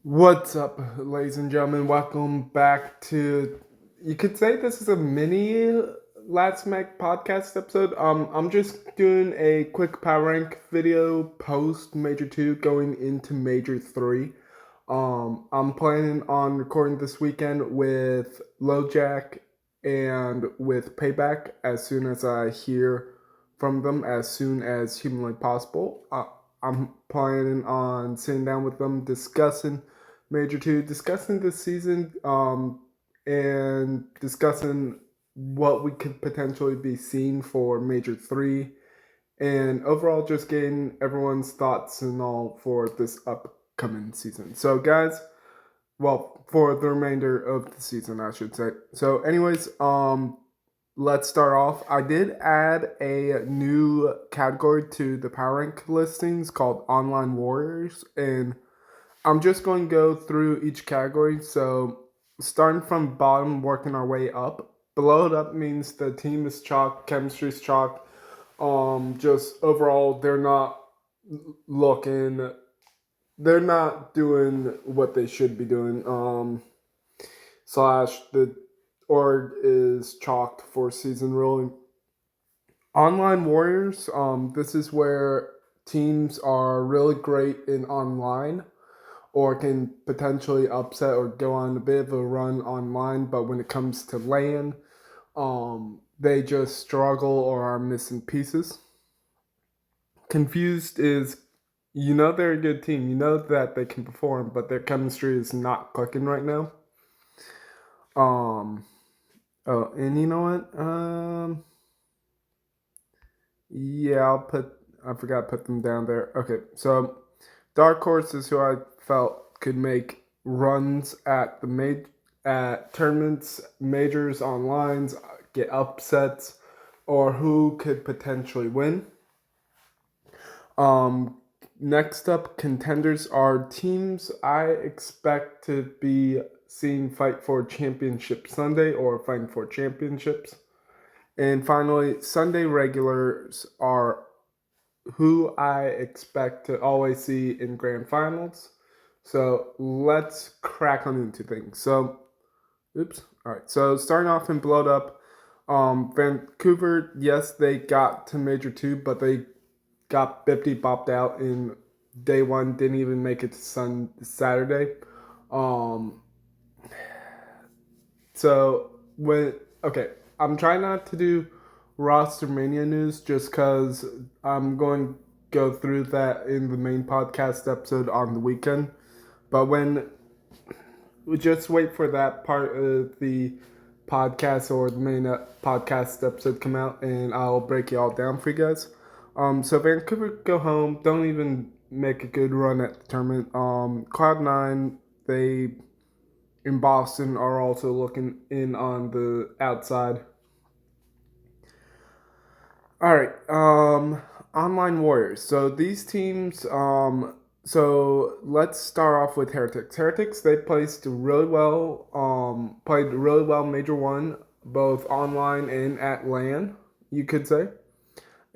What's up, ladies and gentlemen? Welcome back to. You could say this is a mini Let's Make podcast episode. I'm just doing a quick power rank video post Major Two going into Major Three. I'm planning on recording this weekend with LoJack and with Payback as soon as I hear from them, as soon as humanly possible. I'm planning on sitting down with them, discussing Major Two, discussing this season, and discussing what we could potentially be seeing for Major Three, and overall just getting everyone's thoughts and all for this upcoming season. So, guys, well, for the remainder of the season, I should say. So, anyways, let's start off. I did add a new category to the Power Rank listings called Online Warriors, and I'm just going to go through each category. So, starting from bottom, working our way up. Below it up means the team is chalk, chemistry is chalk. Just overall, looking, they're not doing what they should be doing. Slash the org is chalked for season ruling. Online Warriors. This is where teams are really great in online or can potentially upset or go on a bit of a run online, but when it comes to LAN, they just struggle or are missing pieces. Confused is, they're a good team, that they can perform, but their chemistry is not clicking right now. Um, oh, and you know what? Yeah, I forgot to put them down there. Okay, so Dark Horse is who I felt could make runs at at tournaments, majors, online, get upsets, or who could potentially win. Um, Next up, contenders are teams I expect to be seeing fight for championship Sunday or fighting for championships. And finally, Sunday regulars are who I expect to always see in grand finals. So let's crack on into things. So, oops. All right. So starting off in Blowed Up, Vancouver, yes, they got to Major 2, but they got 50 bopped out in day one, didn't even make it to Saturday. Um, so okay, I'm trying not to do roster mania news just because I'm going to go through that in the main podcast episode on the weekend. But when we just wait for that part of the podcast or the main podcast episode come out, and I'll break it all down for you guys. So Vancouver go home. Don't even make a good run at the tournament. Cloud9, they in Boston are also looking in on the outside. All right. Online Warriors. So these teams. So let's start off with Heretics. Heretics, they placed really well. Played really well Major One, both online and at LAN. You could say.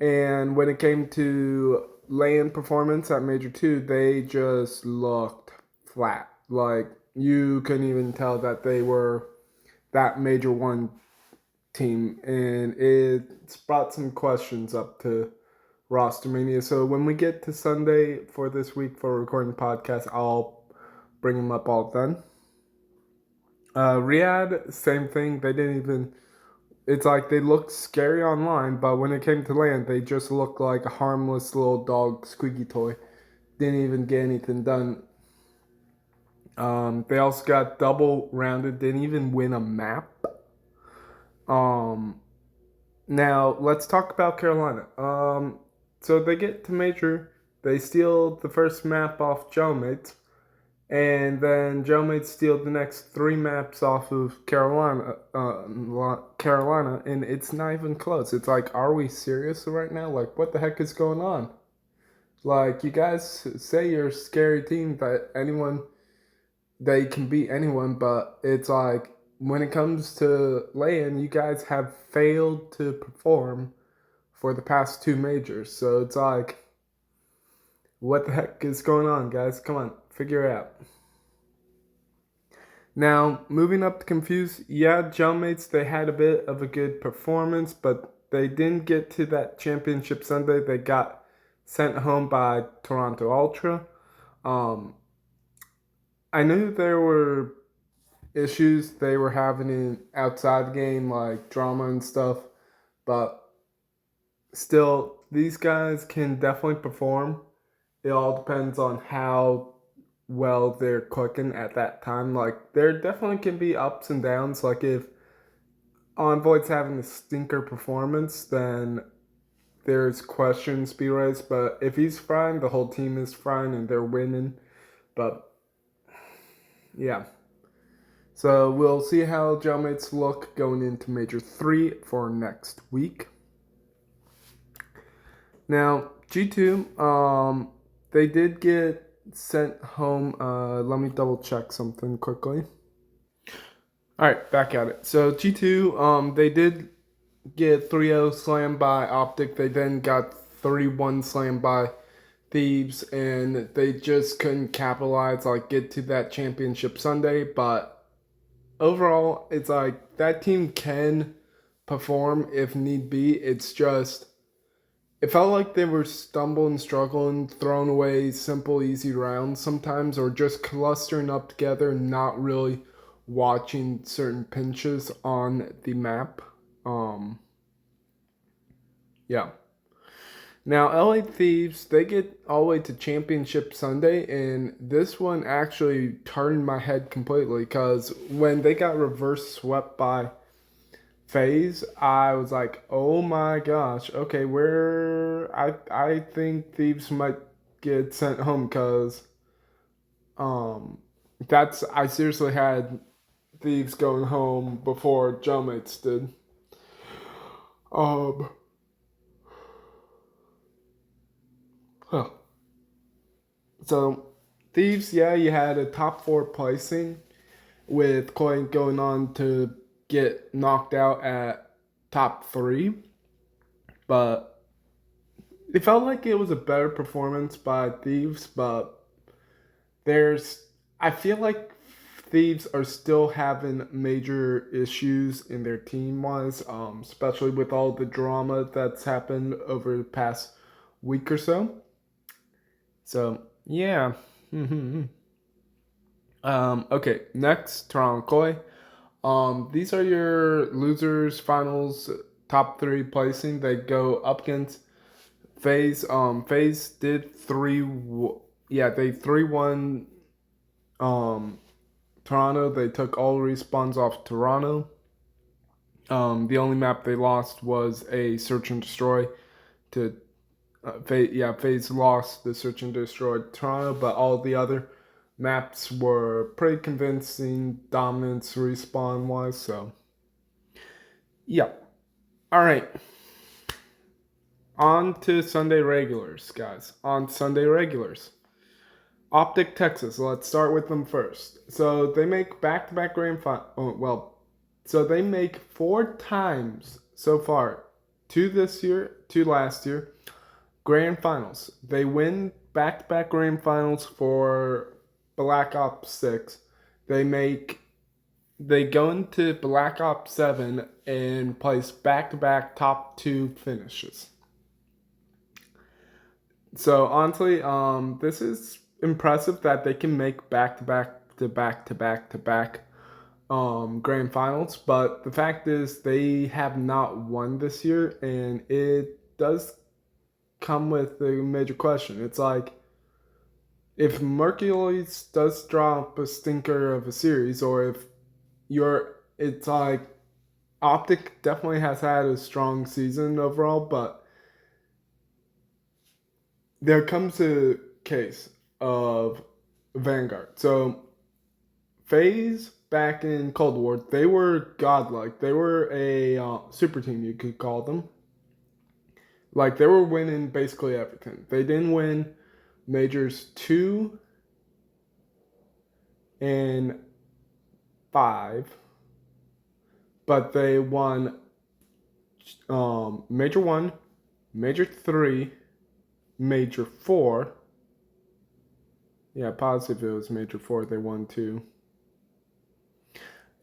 And when it came to LAN performance at Major 2, they just looked flat. Like, you couldn't even tell that they were that Major 1 team. And it's brought some questions up to roster mania. So when we get to Sunday for this week for recording the podcast, I'll bring them up all then. Riyadh, same thing. They didn't even. It's like they looked scary online, but when it came to LAN, they just looked like a harmless little dog squeaky toy. Didn't even get anything done. They also got double rounded. Didn't even win a map. Um, Now let's talk about Carolina. So they get to major. They steal the first map off Gelmates, and then Gelmates steal the next three maps off of Carolina. Carolina, and it's not even close. It's like, are we serious right now? Like, what the heck is going on? Like, you guys say you're a scary team that they can beat anyone, but it's like when it comes to LAN, you guys have failed to perform for the past two majors. So it's like, what the heck is going on, guys? Come on, figure it out. Now, moving up to Confused, yeah, Gelmates, they had a bit of a good performance, but they didn't get to that championship Sunday. They got sent home by Toronto Ultra. Um, I knew there were issues they were having in outside the game, like drama and stuff, but still, these guys can definitely perform. It all depends on how well they're clicking at that time. Like, there definitely can be ups and downs. Like, if Envoy's having a stinker performance, then there's questions to be raised. But if he's fine, the whole team is fine and they're winning. But yeah. So we'll see how Gelmates look going into Major 3 for next week. Now, G2, they did get sent home. Let me double check something quickly. All right, back at it. So G2, they did get 3-0 slammed by Optic. They then got 3-1 slammed by Thieves, and they just couldn't capitalize, like get to that championship Sunday. But overall, it's like that team can perform if need be. It's just it felt like they were stumbling, struggling, throwing away simple, easy rounds sometimes, or just clustering up together, not really watching certain pinches on the map. Yeah. Now, LA Thieves, they get all the way to Championship Sunday, and this one actually turned my head completely because when they got reverse swept by FaZe, I was like, oh my gosh, okay, I think Thieves might get sent home because I seriously had Thieves going home before Gelmates did. Um, huh. So, Thieves, yeah, you had a top 4 placing with Koi going on to get knocked out at top 3. But it felt like it was a better performance by Thieves, but I feel like Thieves are still having major issues in their team wise, especially with all the drama that's happened over the past week or so. So, yeah. Okay, next, Toronto Koi. These are your losers finals top 3 placing. They go up against FaZe. FaZe did they 3-1 Toronto. They took all respawns off Toronto. The only map they lost was a search and destroy to FaZe lost the search and destroy Toronto, but all the other maps were pretty convincing dominance respawn wise. So yeah. All right. On to Sunday regulars, guys. On Sunday regulars. Optic Texas. Let's start with them first. So they make back-to-back grand final. So they make 4 times so far. 2 this year, 2 last year. Grand finals. They win back-to-back grand finals for Black Ops 6. They go into Black Ops 7 and place back-to-back top 2 finishes. So honestly, this is impressive that they can make back-to-back grand finals. But the fact is, they have not won this year, and it does come with a major question. It's like if Mercules does drop a stinker of a series, or if it's like Optic definitely has had a strong season overall, but there comes a case of Vanguard. So FaZe back in Cold War, they were godlike. They were a super team, you could call them. Like they were winning basically everything. They didn't win majors 2 and 5, but they won major 1, major 3, major 4. Yeah, positive it was major 4. They won 2.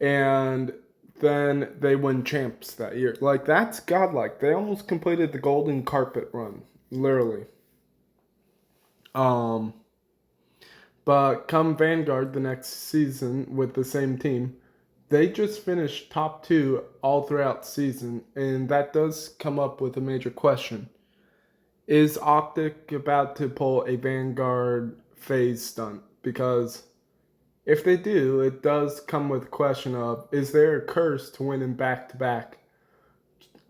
and then they win champs that year. Like, that's godlike. They almost completed the golden carpet run, literally. But come Vanguard the next season with the same team, they just finished top 2 all throughout the season, and that does come up with a major question. Is Optic about to pull a Vanguard FaZe stunt? Because if they do, it does come with a question of, is there a curse to winning back-to-back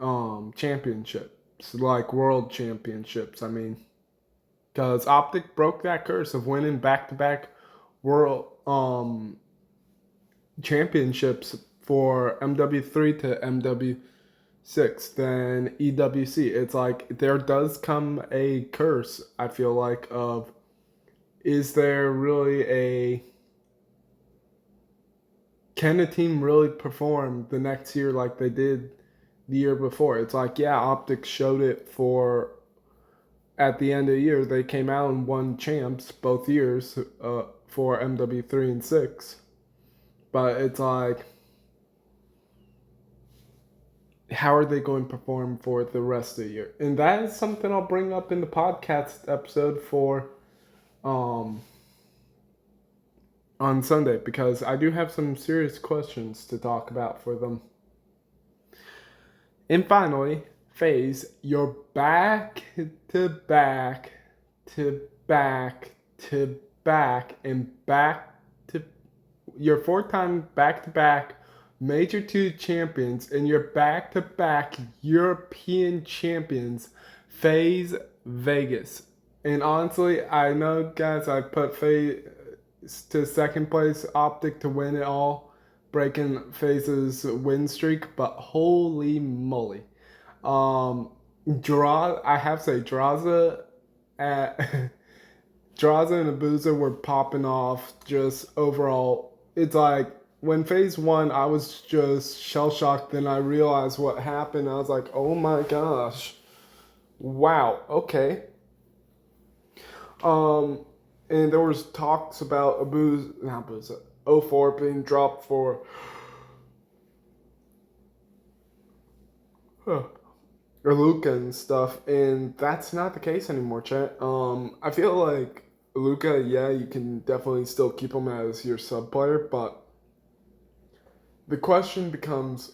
championships, like world championships, I mean. Because Optic broke that curse of winning back-to-back world championships for MW3 to MW6, then EWC. It's like there does come a curse, I feel like, of, is there really can a team really perform the next year like they did the year before? It's like, yeah, Optic showed it at the end of the year, they came out and won champs both years for MW3 and 6. But it's like, how are they going to perform for the rest of the year? And that is something I'll bring up in the podcast episode for on Sunday, because I do have some serious questions to talk about for them. And finally, FaZe, you're back to back to back to back and back to your 4-time back-to-back Major 2 champions and your back-to-back European champions, FaZe Vegas. And honestly, I know, guys, I put FaZe to second place, Optic to win it all, breaking FaZe's win streak, but holy moly. I have to say, Draza and Abuza were popping off just overall. It's like, when FaZe won, I was just shell-shocked. Then I realized what happened. I was like, oh my gosh. Wow, okay. And there was talks about 04 being dropped for Luca and stuff, and that's not the case anymore, chat. I feel like Luca, yeah, you can definitely still keep him as your sub player, but the question becomes,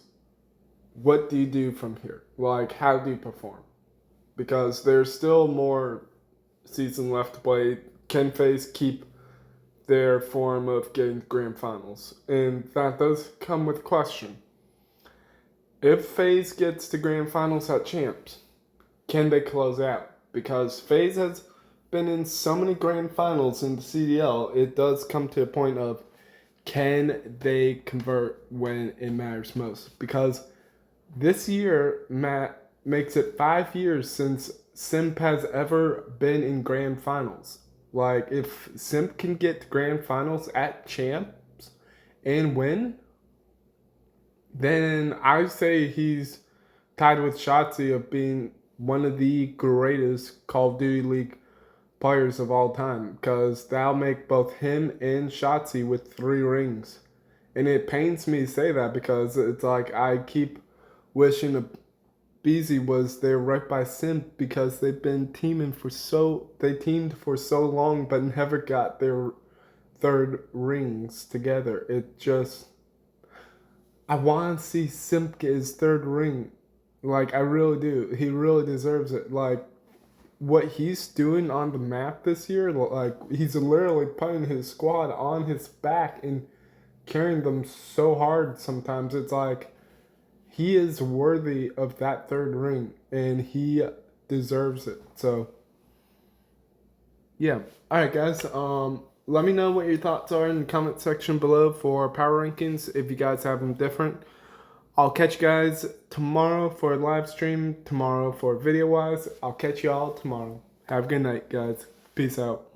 what do you do from here? Like, how do you perform? Because there's still more season left to play. Can FaZe keep their form of getting to grand finals? And that does come with question. If FaZe gets to grand finals at champs, can they close out? Because FaZe has been in so many grand finals in the CDL, it does come to a point of, can they convert when it matters most? Because this year, Matt, makes it 5 years since Simp has ever been in grand finals. Like, if Simp can get to grand finals at champs and win, then I say he's tied with Shotzzy of being one of the greatest Call of Duty League players of all time, because that'll make both him and Shotzzy with 3 rings. And it pains me to say that, because it's like I keep wishing BZ was there right by Simp, because they've been teamed for so long but never got their 3rd rings together. It just, I want to see Simp get his 3rd ring. Like, I really do. He really deserves it. Like, what he's doing on the map this year, like, he's literally putting his squad on his back and carrying them so hard sometimes. It's like, he is worthy of that 3rd ring, and he deserves it. So, yeah. Alright, guys. Let me know what your thoughts are in the comment section below for power rankings, if you guys have them different. I'll catch you guys tomorrow for a live stream, tomorrow for video-wise. I'll catch you all tomorrow. Have a good night, guys. Peace out.